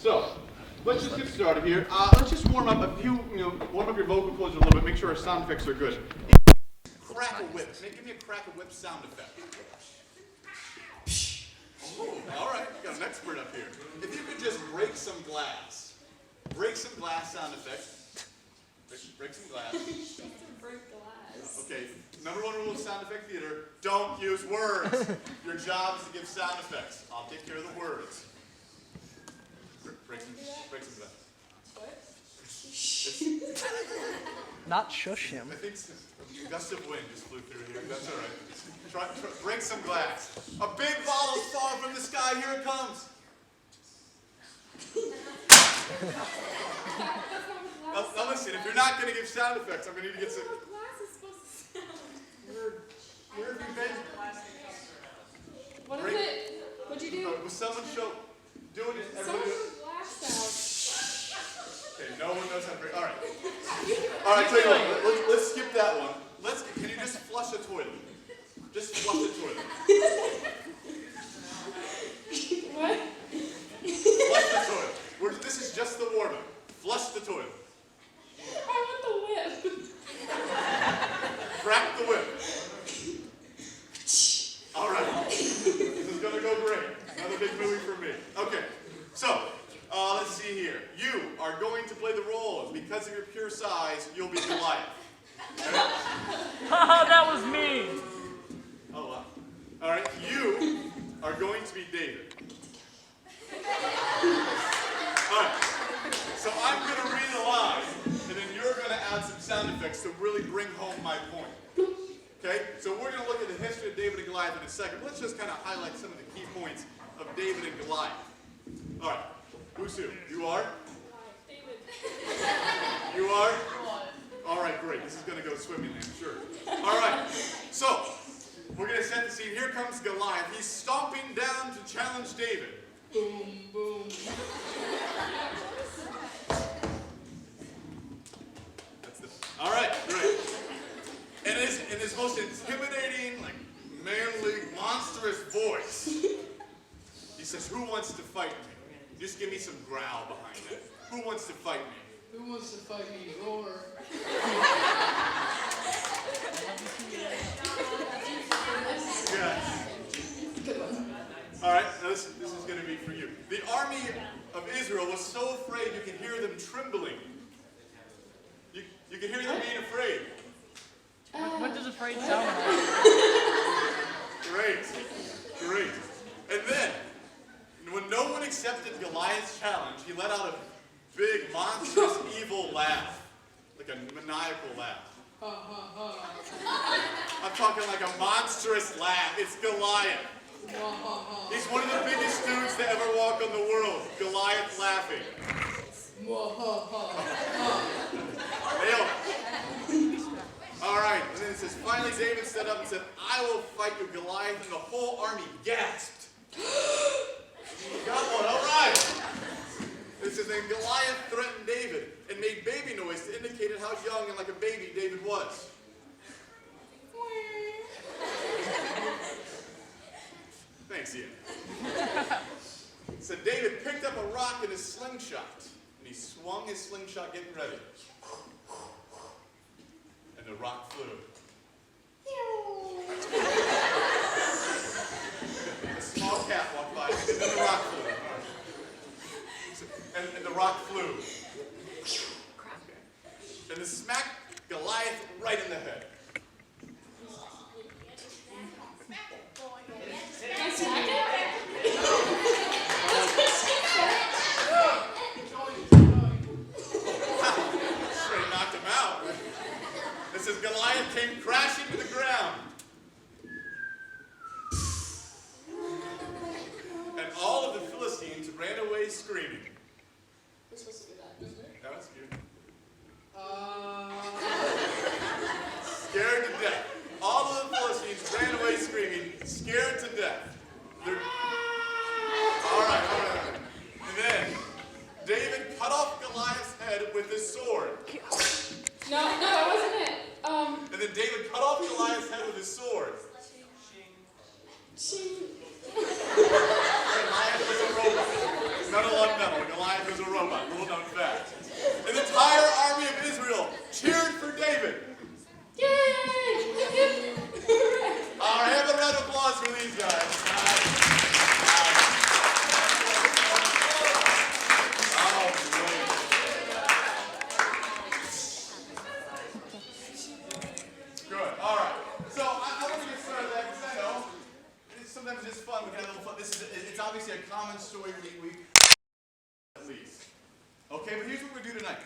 So, let's just get started here. Let's just warm up a few, warm up your vocal cords a little bit, make sure our sound effects are good. Crack a whip. Give me a crack a whip sound effect. Oh, all right, we got an expert up here. If you could just break some glass. Break some glass sound effect. Break some glass. Break glass. Okay, number one rule of sound effect theater, don't use words. Your job is to give sound effects. I'll take care of the words. Break some glass. What? Not shush him. I think a gust of wind just flew through here. That's all right. Try, break some glass. A big bottle's falling from the sky. Here it comes. Now listen, if you're not going to give sound effects, I'm going to need to get some... How glass is supposed to sound? Where have you been? What is it? What'd you do? Was someone doing it? Someone Everybody... put glass Okay, no one knows how to break. All right. All right, tell you what. Let's skip that one. Can you just flush a toilet? Just flush the toilet. What? Flush the toilet. This is just the warm-up. Flush the toilet. I want the whip. Crack the whip. All right. This is going to go great. Another big movie for me. Okay. So, let's see here. You are going to play the role. Because of your pure size, you'll be Goliath. Haha, that was me. Oh, wow. All right. You are going to be David. All right. So I'm going to read a line, and then you're going to add some sound effects to really bring home my point. Okay? So we're going to look at the history of David and Goliath in a second. Let's just kind of highlight some of the key points of David and Goliath. All right. Who's who? You are? David. You are? All right, great. This is going to go swimmingly, I'm sure. All right. So we're going to set the scene. Here comes Goliath. He's stomping down to challenge David. Boom, boom. All right, great. And in his most intimidating, manly, monstrous voice, he says, "Who wants to fight me?" Just give me some growl behind that. Who wants to fight me? Who wants to fight me? Roar. Yes. All right, now this is going to be for you. The army of Israel was so afraid you could hear them trembling. You could hear them being afraid. What does afraid sound like? Great. And then, when no one accepted Goliath's challenge, he let out a big, monstrous, evil laugh. Like a maniacal laugh. I'm talking like a monstrous laugh. It's Goliath. He's one of the biggest dudes to ever walk on the world. Goliath laughing. Nailed it. All right, and then it says, finally David stood up and said, "I will fight you, Goliath," and the whole army gasped. Got one, all right. It says, then Goliath threatened David and made baby noise to indicate how young and like a baby David was. Thanks, Ian. So David picked up a rock in his slingshot, and he swung his slingshot getting ready. And the rock flew. A small cat walked by, and then the rock flew. And the rock flew. And it smacked Goliath right in the head. Can I smack it? Straight knocked him out. It says Goliath came crashing to the ground. And all of the Philistines ran away screaming. We're supposed to do that, isn't it? That was cute. Scared to death. All of the Philistines ran away screaming, scared to death. All right. And then David cut off Goliath's head with his sword. No, that wasn't it. And then David cut off Goliath's head with his sword. Ching. Goliath was a robot. Metal on metal. Goliath was a robot. Little known fact. An entire army of Israel cheered for David. Yay! All right, have a round of applause for these guys. Oh, great. Good. All right. So I want to get started with that because I know sometimes it's just fun. We got a little fun. It's obviously a common story we at least. Okay, but here's what we do tonight.